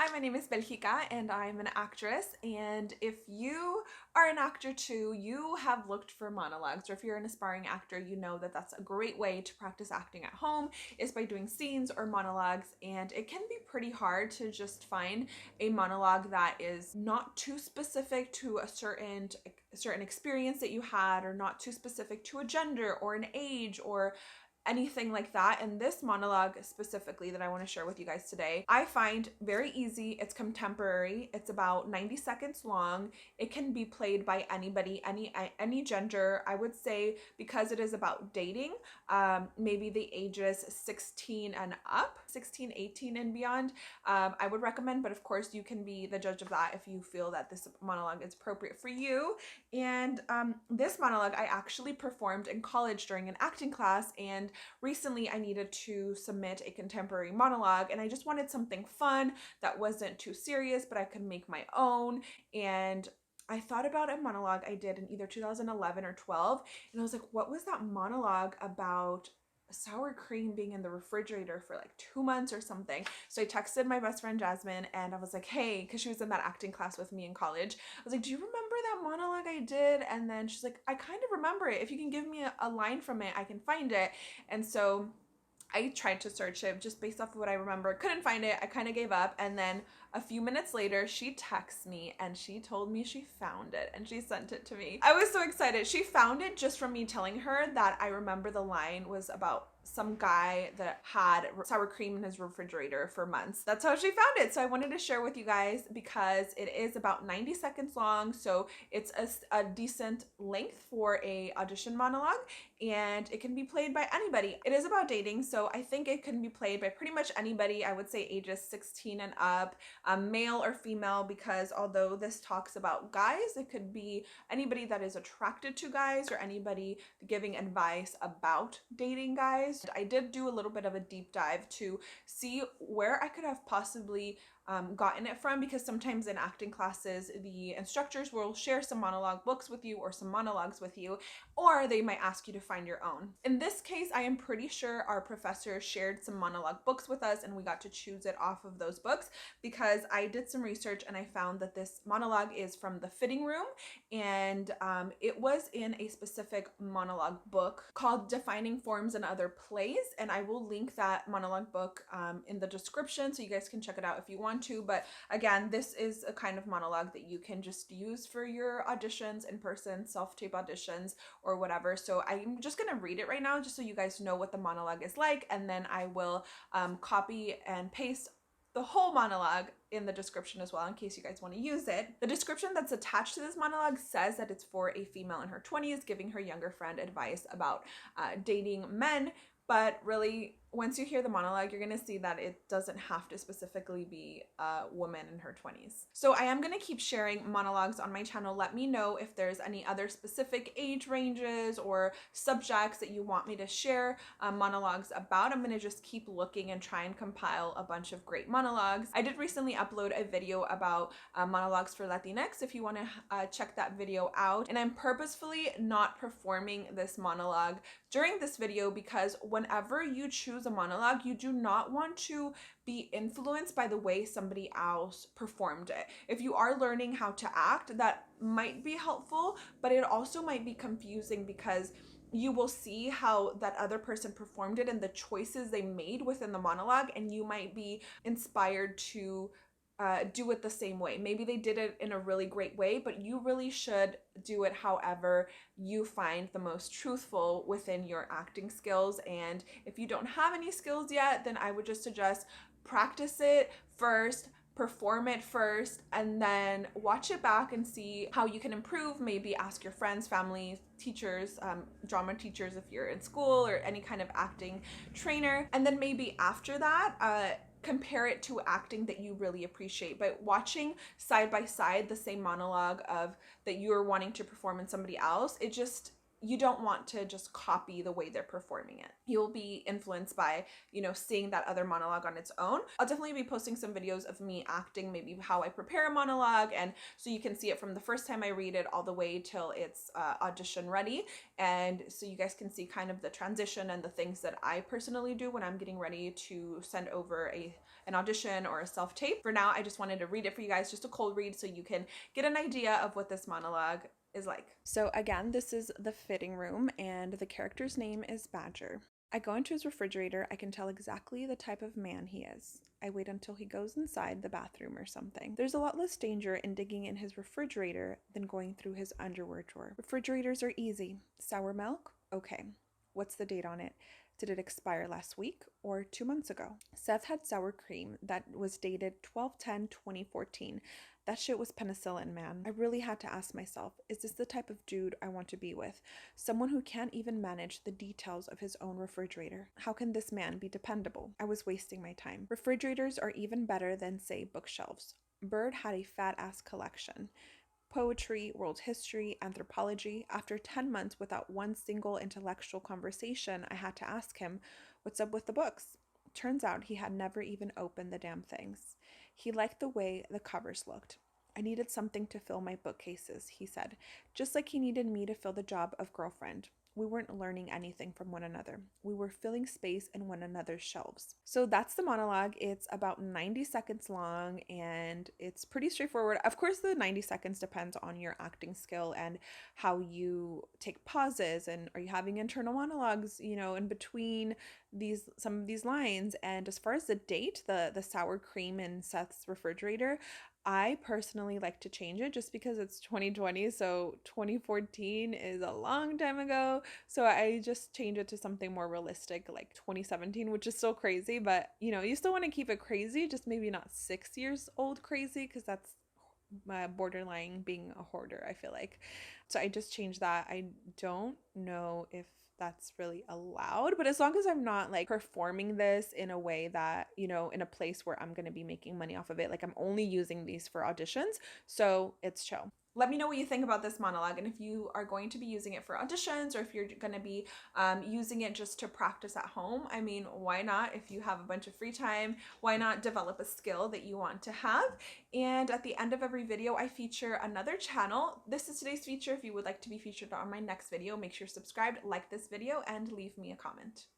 Hi, my name is Belgica and I'm an actress, and if you are an actor too, you have looked for monologues, or if you're an aspiring actor, you know that that's a great way to practice acting at home is by doing scenes or monologues, and it can be pretty hard to just find a monologue that is not too specific to a certain experience that you had, or not too specific to a gender or an age or anything like that. And this monologue specifically that I want to share with you guys today, I find very easy. It's contemporary. It's about 90 seconds long. It can be played by anybody, any gender. I would say because it is about dating, maybe the ages 16 and up, 16, 18 and beyond, I would recommend, but of course you can be the judge of that if you feel that this monologue is appropriate for you. And this monologue I actually performed in college during an acting class, and recently I needed to submit a contemporary monologue, and I just wanted something fun that wasn't too serious, but I could make my own. And I thought about a monologue I did in either 2011 or 12, and I was like, what was that monologue about sour cream being in the refrigerator for like 2 months or something? So I texted my best friend Jasmine and I was like, hey, because she was in that acting class with me in college. I was like, do you remember that monologue I did? And then she's like, I kind of remember it. If you can give me a line from it, I can find it. And so I tried to search it just based off of what I remember. Couldn't find it. I kind of gave up. And then a few minutes later, she texts me and she told me she found it and she sent it to me. I was so excited. She found it just from me telling her that I remember the line was about some guy that had sour cream in his refrigerator for months. That's how she found it. So I wanted to share with you guys because it is about 90 seconds long. So it's a decent length for a audition monologue, and it can be played by anybody. It is about dating, so I think it can be played by pretty much anybody. I would say ages 16 and up, male or female, because although this talks about guys, it could be anybody that is attracted to guys or anybody giving advice about dating guys. I did do a little bit of a deep dive to see where I could have possibly gotten it from, because sometimes in acting classes the instructors will share some monologue books with you or some monologues with you, or they might ask you to find your own. In this case, I am pretty sure our professor shared some monologue books with us and we got to choose it off of those books, because I did some research and I found that this monologue is from The Fitting Room, and it was in a specific monologue book called Defining Forms and Other Plays, and I will link that monologue book in the description so you guys can check it out if you want to. But again, this is a kind of monologue that you can just use for your auditions, in person, self-tape auditions, or whatever. So I'm just gonna read it right now just so you guys know what the monologue is like, and then I will copy and paste the whole monologue in the description as well in case you guys want to use it. The description that's attached to this monologue says that it's for a female in her 20s giving her younger friend advice about dating men, but really once you hear the monologue, you're going to see that it doesn't have to specifically be a woman in her 20s. So I am going to keep sharing monologues on my channel. Let me know if there's any other specific age ranges or subjects that you want me to share monologues about. I'm going to just keep looking and try and compile a bunch of great monologues. I did recently upload a video about monologues for Latinx if you want to check that video out. And I'm purposefully not performing this monologue during this video because whenever you choose a monologue, you do not want to be influenced by the way somebody else performed it. If you are learning how to act, that might be helpful, but it also might be confusing because you will see how that other person performed it and the choices they made within the monologue, and you might be inspired to do it the same way. Maybe they did it in a really great way, but you really should do it however you find the most truthful within your acting skills. And if you don't have any skills yet, then I would just suggest practice it first, perform it first, and then watch it back and see how you can improve. Maybe ask your friends, family, teachers, drama teachers if you're in school, or any kind of acting trainer. And then maybe after that, compare it to acting that you really appreciate. But watching side by side the same monologue of that you're wanting to perform in somebody else, you don't want to just copy the way they're performing it. You'll be influenced by, seeing that other monologue on its own. I'll definitely be posting some videos of me acting, maybe how I prepare a monologue, and so you can see it from the first time I read it all the way till it's audition ready. And so you guys can see kind of the transition and the things that I personally do when I'm getting ready to send over an audition or a self-tape. For now, I just wanted to read it for you guys, just a cold read, so you can get an idea of what this monologue is like. So again, this is the fitting room, and the character's name is Badger. I go into his refrigerator. I can tell exactly the type of man he is. I wait until he goes inside the bathroom or something. There's a lot less danger in digging in his refrigerator than going through his underwear drawer. Refrigerators are easy. Sour milk? Okay. What's the date on it? Did it expire last week or 2 months ago? Seth had sour cream that was dated 12/10/2014. That shit was penicillin, man. I really had to ask myself, is this the type of dude I want to be with? Someone who can't even manage the details of his own refrigerator. How can this man be dependable? I was wasting my time. Refrigerators are even better than, say, bookshelves. Bird had a fat-ass collection. Poetry, world history, anthropology. After 10 months without one single intellectual conversation, I had to ask him, what's up with the books? Turns out he had never even opened the damn things. He liked the way the covers looked. I needed something to fill my bookcases, he said, just like he needed me to fill the job of girlfriend. We weren't learning anything from one another. We were filling space in one another's shelves. So that's the monologue. It's about 90 seconds long, and it's pretty straightforward. Of course, the 90 seconds depends on your acting skill and how you take pauses, and are you having internal monologues, in between some of these lines. And as far as the date, the sour cream in Seth's refrigerator, I personally like to change it just because it's 2020, so 2014 is a long time ago. So I just change it to something more realistic, like 2017, which is still crazy, but you still want to keep it crazy, just maybe not 6 years old crazy, because that's borderline being a hoarder, I feel like. So I just changed that. I don't know if that's really allowed, but as long as I'm not like performing this in a way that, in a place where I'm going to be making money off of it, like I'm only using these for auditions, so it's chill. Let me know what you think about this monologue, and if you are going to be using it for auditions, or if you're going to be using it just to practice at home. I mean, why not? If you have a bunch of free time, why not develop a skill that you want to have? And at the end of every video, I feature another channel. This is today's feature. If you would like to be featured on my next video, make sure you're subscribed, like this video, and leave me a comment.